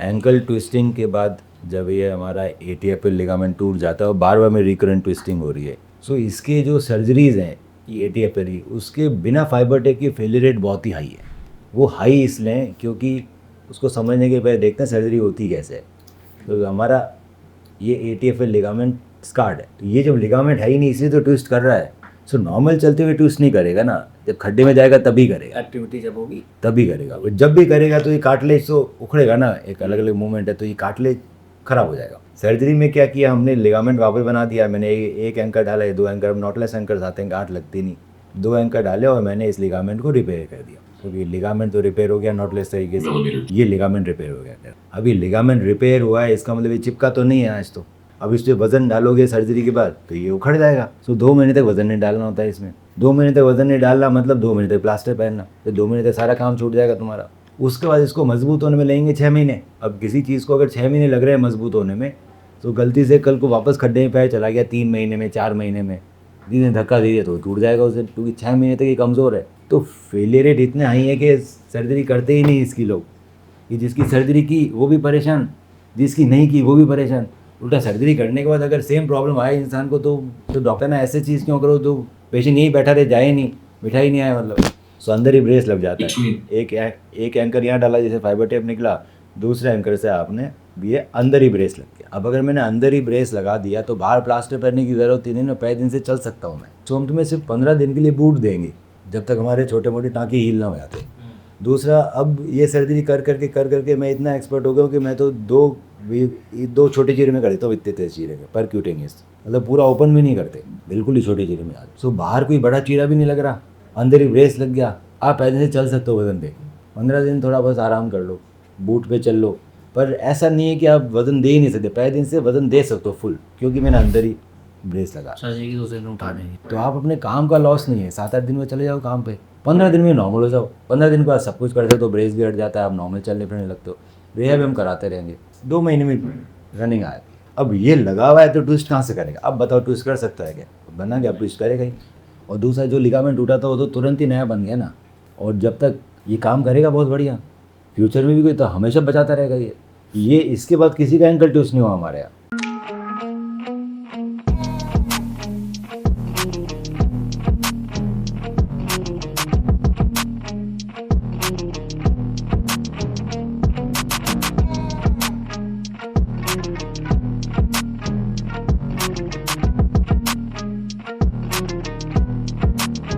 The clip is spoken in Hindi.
एंकल ट्विस्टिंग के बाद जब ये हमारा एटीएफएल लिगामेंट टूट जाता है और बार बार में रिकरेंट ट्विस्टिंग हो रही है, सो इसके जो सर्जरीज हैं ये एटीएफएल की, उसके बिना फाइबर टेक की फेलियर रेट बहुत ही हाई है। वो हाई इसलिए क्योंकि उसको समझने के पहले देखते हैं सर्जरी होती कैसे है। तो हमारा ये एटीएफएल लिगामेंट स्कार्ड है, तो ये जब लिगामेंट है ही नहीं इसलिए तो ट्विस्ट कर रहा है। सो नॉर्मल चलते हुए ट्विस्ट नहीं करेगा ना, जब खड्डे में जाएगा तभी करेगा, एक्टिविटी जब होगी तभी करेगा। वो जब भी करेगा तो ये कार्टिलेज तो उखड़ेगा ना, एक अलग अलग मूवमेंट है तो ये कार्टिलेज खराब हो जाएगा। सर्जरी में क्या किया हमने, लिगामेंट वापस बना दिया। मैंने एक एंकर डाला, ये 2 एंकर, नॉटलेस एंकर आते हैं, गांठ लगती नहीं, 2 एंकर डाले और मैंने इस लिगामेंट को रिपेयर कर दिया। क्योंकि लिगामेंट तो रिपेयर हो गया नॉटलेस तरीके से, ये लिगामेंट रिपेयर हो गया। अभी लिगामेंट रिपेयर हुआ है इसका मतलब ये चिपका तो नहीं है आज तो। अब इस पर वजन डालोगे सर्जरी के बाद तो ये उखड़ जाएगा। सो 2 महीने तक वजन नहीं डालना होता है इसमें। 2 महीने तक वजन नहीं डालना मतलब 2 महीने तक प्लास्टर पहनना, तो 2 महीने तक सारा काम छूट जाएगा तुम्हारा। उसके बाद इसको मजबूत होने में लगेंगे 6 महीने। अब किसी चीज़ को अगर 6 महीने लग रहे हैं मजबूत होने में, तो गलती से कल को वापस खड्डे में पैर चला गया 3 महीने में, 4 महीने में, धीरे धक्का दे दिया तो टूट जाएगा उसे, क्योंकि 6 महीने तक ये कमज़ोर है। तो फेलियर रेट इतने हाई है कि सर्जरी करते ही नहीं इसकी लोग। कि जिसकी सर्जरी की वो भी परेशान, जिसकी नहीं की वो भी परेशान। उल्टा सर्जरी करने के बाद अगर सेम प्रॉब्लम आए इंसान को तो डॉक्टर ने ऐसे चीज़ क्यों करो तो पेशेंट यहीं बैठा रहे, जाए नहीं, मिठाई नहीं आए मतलब। सो अंदर ही ब्रेस लग जाता है। एक एंकर यहाँ डाला जैसे फाइबर टेप निकला, दूसरे एंकर से आपने ये अंदर ही ब्रेस लग गया। अब अगर मैंने अंदर ही ब्रेस लगा दिया तो बाहर प्लास्टर पहनने की ज़रूरत ही नहीं ना, 5 दिन से चल सकता हूँ मैं। तो हम तुम्हें सिर्फ 15 दिन के लिए बूट देंगे जब तक हमारे छोटे मोटे टाँके हील ना हो जाते। दूसरा, अब ये सर्जरी कर करके मैं इतना एक्सपर्ट हो गया हूँ कि मैं तो दो छोटे चीरे में कर देता हूँ, इतने तेज चीरे में, परक्यूटेनियस, मतलब पूरा ओपन भी नहीं करते, बिल्कुल ही छोटे चीरे में। सो बाहर कोई बड़ा चीरा भी नहीं लग रहा, अंदर ही ब्रेस लग गया, आप पहले से चल सकते हो वजन पे। 15 दिन थोड़ा बस आराम कर लो, बूट पे चल लो, पर ऐसा नहीं है कि आप वजन दे ही नहीं सकते। 5 दिन से वजन दे सकते हो फुल, क्योंकि मैंने अंदर ही ब्रेस लगा। सर्जरी की दूसरे दिन उठा देंगे तो आप अपने काम का लॉस नहीं है, 7-8 दिन में चले जाओ काम पे, 15 दिन में नॉर्मल हो जाओ। 15 दिन के बाद सब कुछ करते हो तो ब्रेस भी हट जाता है, आप नॉर्मल चलने फिरने लगते हो। रिहैब हम कराते रहेंगे, 2 महीने में रनिंग आए। अब ये लगा हुआ है तो ट्विस्ट कहाँ से करेगा? अब बताओ ट्विस्ट कर सकता है क्या? बना गया, ट्विस्ट करेगा ही। और दूसरा, जो लिगामेंट टूटा था वो तो तुरंत ही नया बन गया ना, और जब तक ये काम करेगा बहुत बढ़िया, फ्यूचर में भी कोई तो हमेशा बचाता रहेगा ये। इसके बाद किसी का एंकल ट्विस्ट नहीं हुआ हमारे यहाँ।